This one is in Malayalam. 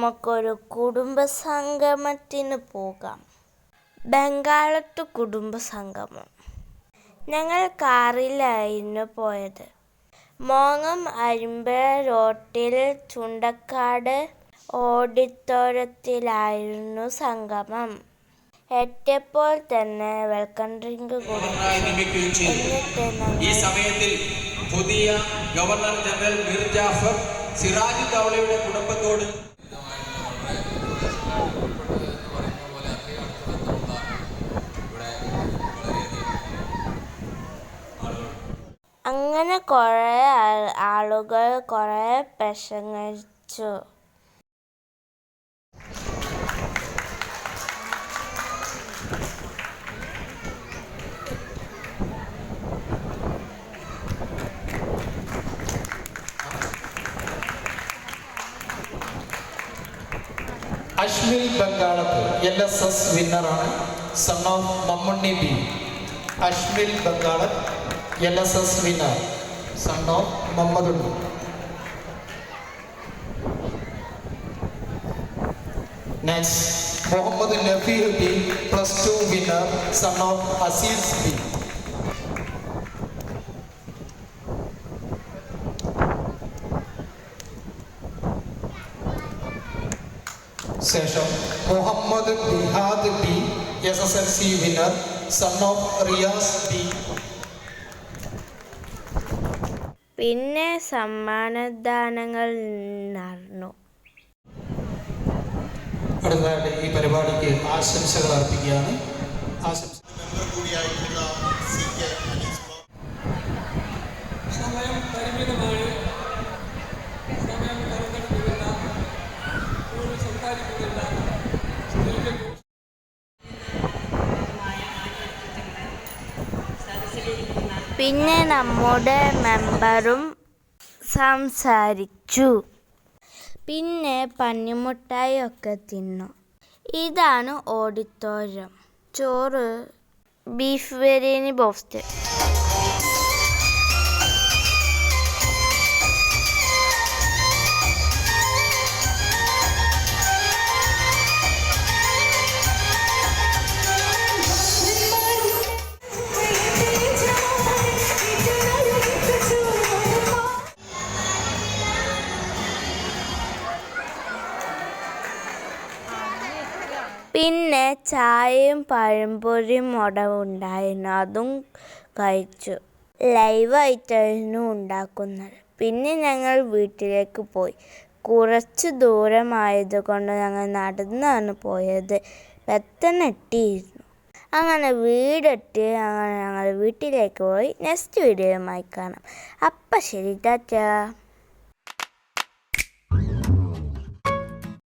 നമുക്കൊരു കുടുംബസംഗമത്തിന് പോകാം. ബംഗാളത്തു കുടുംബസംഗമം. ഞങ്ങൾ കാറിലായിരുന്നു പോയത്. മോങ്ങം അരിമ്പ റോട്ടിൽ ചുണ്ടക്കാട് ഓഡിറ്റോറിയത്തിലായിരുന്നു സംഗമം. എത്തിയപ്പോൾ തന്നെ വെൽക്കം ഡ്രിങ്ക് കൊടുത്തു. എന്നിട്ട് ഈ സമയത്തിൽ പുതിയ ഗവർണർ ജനറൽ മീർ ജാഫർ സിറാജ് ദൗളയുടെ കുടുംബത്തോട് അങ്ങനെ കുറേ ആളുകൾ കുറേ പ്രസംഗിച്ചു. അശ്മിൽ ബംഗാളത്ത് LSS വിന്നറാണ്, son of Mammunni B. Ashmil Bangalath LSS winner, son of Muhammadunni. Next Muhammad Nafeer B, +2 winner, son of Azeez B. ശേഷം Muhammad Bihad B, SSLC winner, son of Riyas B. പിന്നെ സമ്മാനദാനങ്ങൾ നടന്നു. അടുത്തതായിട്ട് ഈ പരിപാടിക്ക് ആശംസകൾ അർപ്പിക്കുകയാണ്. സമയം പരിമിതമാണ്. സമയം കരുതപ്പെടുന്നില്ല, കൂടുതൽ സംസാരിക്കുന്നില്ല. പിന്നെ നമ്മുടെ മെമ്പറും സംസാരിച്ചു. പിന്നെ പന്നിമുട്ടായി ഒക്കെ തിന്നു. ഇതാണ് ഓഡിറ്റോറിയം. ചോറ്, ബീഫ് ബിരിയാണി, ബോസ്റ്റ്. പിന്നെ ചായയും പഴംപൊരിയും ഉണ്ടായിരുന്നു, അതും കഴിച്ചു. ലൈവായിട്ടായിരുന്നു ഉണ്ടാക്കുന്നത്. പിന്നെ ഞങ്ങൾ വീട്ടിലേക്ക് പോയി. കുറച്ച് ദൂരമായതുകൊണ്ട് ഞങ്ങൾ നടന്നാണ് പോയത്. പെട്ടെന്നെത്തിയിരുന്നു. അങ്ങനെ വീടെത്തി. അങ്ങനെ ഞങ്ങൾ വീട്ടിലേക്ക് പോയി. നെക്സ്റ്റ് വീഡിയോയുമായി കാണാം. അപ്പം ശരി, ടാറ്റാ.